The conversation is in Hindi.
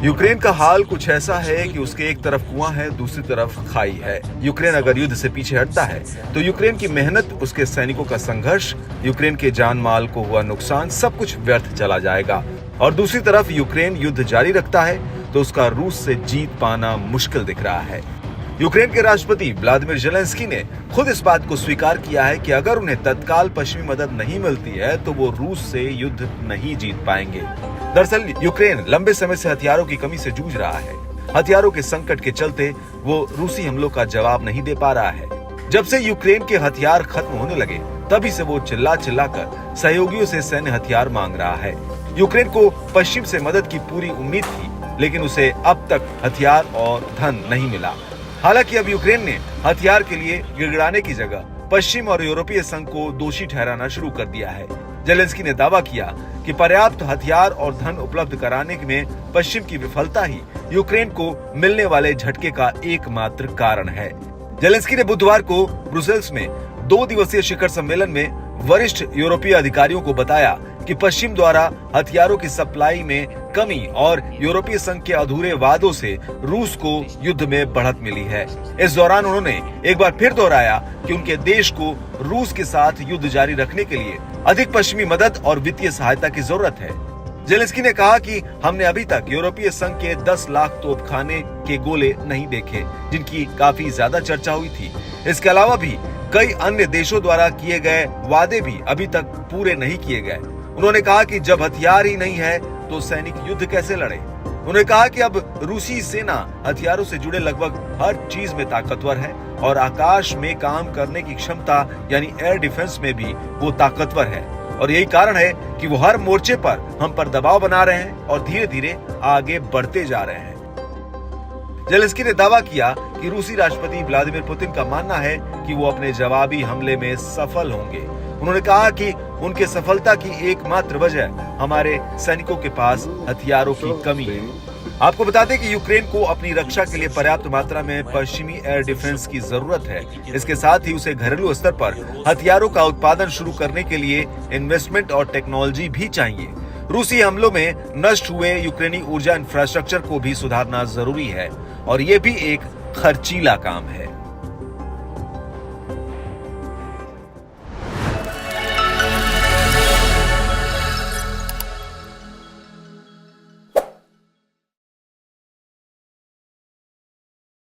यूक्रेन का हाल कुछ ऐसा है कि उसके एक तरफ कुआं है, दूसरी तरफ खाई है। यूक्रेन अगर युद्ध से पीछे हटता है तो यूक्रेन की मेहनत, उसके सैनिकों का संघर्ष, यूक्रेन के जान माल को हुआ नुकसान सब कुछ व्यर्थ चला जाएगा। और दूसरी तरफ यूक्रेन युद्ध जारी रखता है तो उसका रूस से जीत पाना मुश्किल दिख रहा है। यूक्रेन के राष्ट्रपति व्लादिमीर ज़ेलेंस्की ने खुद इस बात को स्वीकार किया है कि अगर उन्हें तत्काल पश्चिमी मदद नहीं मिलती है तो वो रूस से युद्ध नहीं जीत पाएंगे। दरअसल यूक्रेन लंबे समय से हथियारों की कमी से जूझ रहा है। हथियारों के संकट के चलते वो रूसी हमलों का जवाब नहीं दे पा रहा है। जब से यूक्रेन के हथियार खत्म होने लगे तभी से वो चिल्ला कर सहयोगियों से सैन्य हथियार मांग रहा है। यूक्रेन को पश्चिम से मदद की पूरी उम्मीद थी, लेकिन उसे अब तक हथियार और धन नहीं मिला। हालांकि अब यूक्रेन ने हथियार के लिए गिड़गिड़ाने की जगह पश्चिम और यूरोपीय संघ को दोषी ठहराना शुरू कर दिया है। ज़ेलेंस्की ने दावा किया कि पर्याप्त हथियार और धन उपलब्ध कराने में पश्चिम की विफलता ही यूक्रेन को मिलने वाले झटके का एकमात्र कारण है। ज़ेलेंस्की ने बुधवार को ब्रुसेल्स में 2 दिवसीय शिखर सम्मेलन में वरिष्ठ यूरोपीय अधिकारियों को बताया कि पश्चिम द्वारा हथियारों की सप्लाई में कमी और यूरोपीय संघ के अधूरे वादों से रूस को युद्ध में बढ़त मिली है। इस दौरान उन्होंने एक बार फिर दोहराया कि उनके देश को रूस के साथ युद्ध जारी रखने के लिए अधिक पश्चिमी मदद और वित्तीय सहायता की जरूरत है। ज़ेलेंस्की ने कहा कि हमने अभी तक यूरोपीय संघ के 10 लाख तोपखाने के गोले नहीं देखे, जिनकी काफी ज्यादा चर्चा हुई थी। इसके अलावा भी कई अन्य देशों द्वारा किए गए वादे भी अभी तक पूरे नहीं किए गए। उन्होंने कहा कि जब हथियार ही नहीं है तो सैनिक युद्ध कैसे लड़े। उन्होंने कहा कि अब रूसी सेना हथियारों से जुड़े लगभग हर चीज में ताकतवर है और आकाश में काम करने की क्षमता यानी एयर डिफेंस में भी वो ताकतवर है, और यही कारण है कि वो हर मोर्चे पर हम पर दबाव बना रहे हैं और धीरे धीरे आगे बढ़ते जा रहे हैं। ज़ेलेंस्की ने दावा किया कि रूसी राष्ट्रपति व्लादिमीर पुतिन का मानना है कि वो अपने जवाबी हमले में सफल होंगे। उन्होंने कहा कि उनके सफलता की एकमात्र वजह हमारे सैनिकों के पास हथियारों की कमी है। आपको बता दें कि यूक्रेन को अपनी रक्षा के लिए पर्याप्त मात्रा में पश्चिमी एयर डिफेंस की जरूरत है। इसके साथ ही उसे घरेलू स्तर पर हथियारों का उत्पादन शुरू करने के लिए इन्वेस्टमेंट और टेक्नोलॉजी भी चाहिए। रूसी हमलों में नष्ट हुए यूक्रेनी ऊर्जा इंफ्रास्ट्रक्चर को भी सुधारना जरूरी है और ये भी एक खर्चीला काम है।